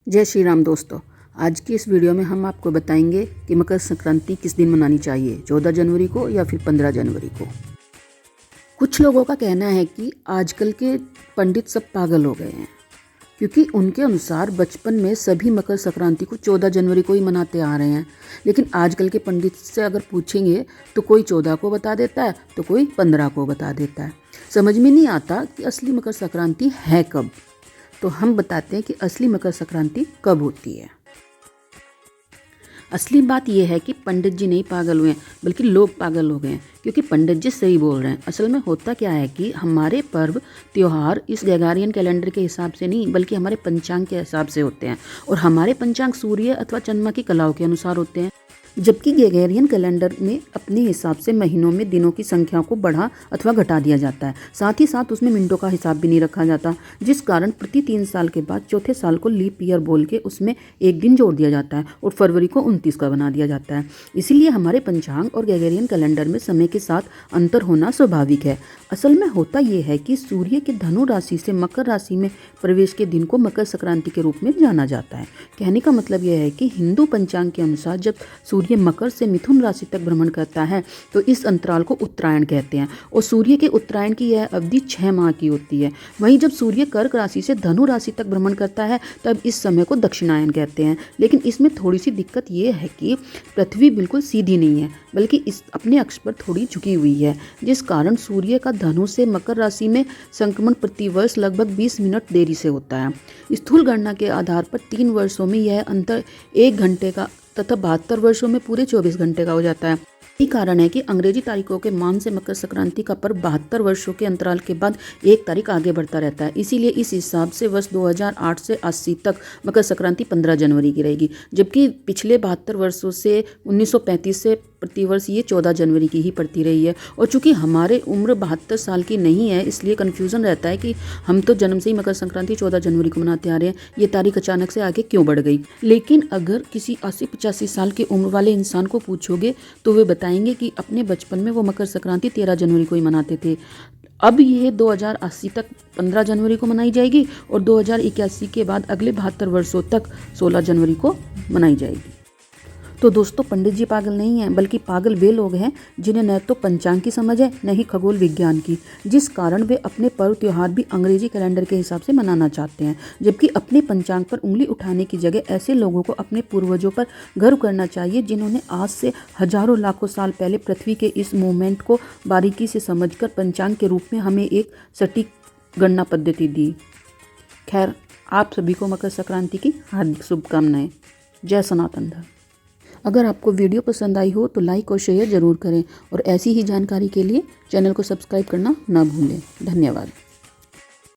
जय श्री राम दोस्तों। आज की इस वीडियो में हम आपको बताएंगे कि मकर संक्रांति किस दिन मनानी चाहिए, 14 जनवरी को या फिर 15 जनवरी को। कुछ लोगों का कहना है कि आजकल के पंडित सब पागल हो गए हैं, क्योंकि उनके अनुसार बचपन में सभी मकर संक्रांति को 14 जनवरी को ही मनाते आ रहे हैं। लेकिन आजकल के पंडित से अगर पूछेंगे तो कोई 14 को बता देता है तो कोई 15 को बता देता है। समझ में नहीं आता कि असली मकर संक्रांति है कब। तो हम बताते हैं कि असली मकर संक्रांति कब होती है। असली बात यह है कि पंडित जी नहीं पागल हुए हैं, बल्कि लोग पागल हो गए हैं, क्योंकि पंडित जी सही बोल रहे हैं। असल में होता क्या है कि हमारे पर्व त्योहार इस ग्रेगोरियन कैलेंडर के हिसाब से नहीं, बल्कि हमारे पंचांग के हिसाब से होते हैं, और हमारे पंचांग सूर्य अथवा चंद्रमा की कलाओं के अनुसार होते हैं, जबकि ग्रेगोरियन कैलेंडर में अपने हिसाब से महीनों में दिनों की संख्या को बढ़ा अथवा घटा दिया जाता है। साथ ही साथ उसमें मिनटों का हिसाब भी नहीं रखा जाता, जिस कारण प्रति 3 साल के बाद चौथे साल को लीप ईयर बोल के उसमें एक दिन जोड़ दिया जाता है और फरवरी को 29 का बना दिया जाता है। इसीलिए हमारे पंचांग और ग्रेगोरियन कैलेंडर में समय के साथ अंतर होना स्वाभाविक है। असल में होता यह है कि सूर्य के धनु राशि से मकर राशि में प्रवेश के दिन को मकर संक्रांति के रूप में जाना जाता है। कहने का मतलब यह है कि हिंदू पंचांग के अनुसार जब सूर्य मकर से मिथुन राशि तक भ्रमण करता है तो इस अंतराल को उत्तरायण कहते हैं, और सूर्य के उत्तरायण की यह अवधि 6 माह की होती है। वहीं जब सूर्य कर्क राशि से धनु राशि तक भ्रमण करता है तब इस समय को दक्षिणायन कहते हैं। लेकिन इसमें थोड़ी सी दिक्कत यह है कि पृथ्वी बिल्कुल सीधी नहीं है, बल्कि इस अपने अक्ष पर थोड़ी झुकी हुई है, जिस कारण सूर्य का धनु से मकर राशि में संक्रमण प्रतिवर्ष लगभग 20 मिनट देरी से होता है। स्थूल गणना के आधार पर 3 वर्षों में यह अंतर 1 घंटे का तथा 72 वर्षों में पूरे 24 घंटे का हो जाता है। यही कारण है कि अंग्रेजी तारीखों के मान से मकर संक्रांति का पर्व 72 वर्षों के अंतराल के बाद 1 तारीख आगे बढ़ता रहता है। इसीलिए इस हिसाब से वर्ष 2008 से 80 तक मकर संक्रांति 15 जनवरी की रहेगी, जबकि पिछले 72 वर्षों से 1935 से प्रतिवर्ष ये 14 जनवरी की ही पड़ती रही है। और चूंकि हमारे उम्र 72 साल की नहीं है, इसलिए कन्फ्यूज़न रहता है कि हम तो जन्म से ही मकर संक्रांति 14 जनवरी को मनाते आ रहे हैं, ये तारीख अचानक से आगे क्यों बढ़ गई। लेकिन अगर किसी 80-85 साल की उम्र वाले इंसान को पूछोगे तो वे बताएंगे कि अपने बचपन में वो मकर संक्रांति 13 जनवरी को ही मनाते थे। अब ये 2080 तक 15 जनवरी को मनाई जाएगी और 2081 के बाद अगले 72 वर्षों तक 16 जनवरी को मनाई जाएगी। तो दोस्तों, पंडित जी पागल नहीं हैं, बल्कि पागल वे लोग हैं जिन्हें न तो पंचांग की समझ है न ही खगोल विज्ञान की, जिस कारण वे अपने पर्व त्योहार भी अंग्रेजी कैलेंडर के हिसाब से मनाना चाहते हैं। जबकि अपने पंचांग पर उंगली उठाने की जगह ऐसे लोगों को अपने पूर्वजों पर गर्व करना चाहिए, जिन्होंने आज से हजारों लाखों साल पहले पृथ्वी के इस मूवमेंट को बारीकी से समझकर पंचांग के रूप में हमें एक सटीक गणना पद्धति दी। खैर, आप सभी को मकर संक्रांति की हार्दिक शुभकामनाएं। जय सनातन धर्म। अगर आपको वीडियो पसंद आई हो तो लाइक और शेयर ज़रूर करें, और ऐसी ही जानकारी के लिए चैनल को सब्सक्राइब करना ना भूलें। धन्यवाद।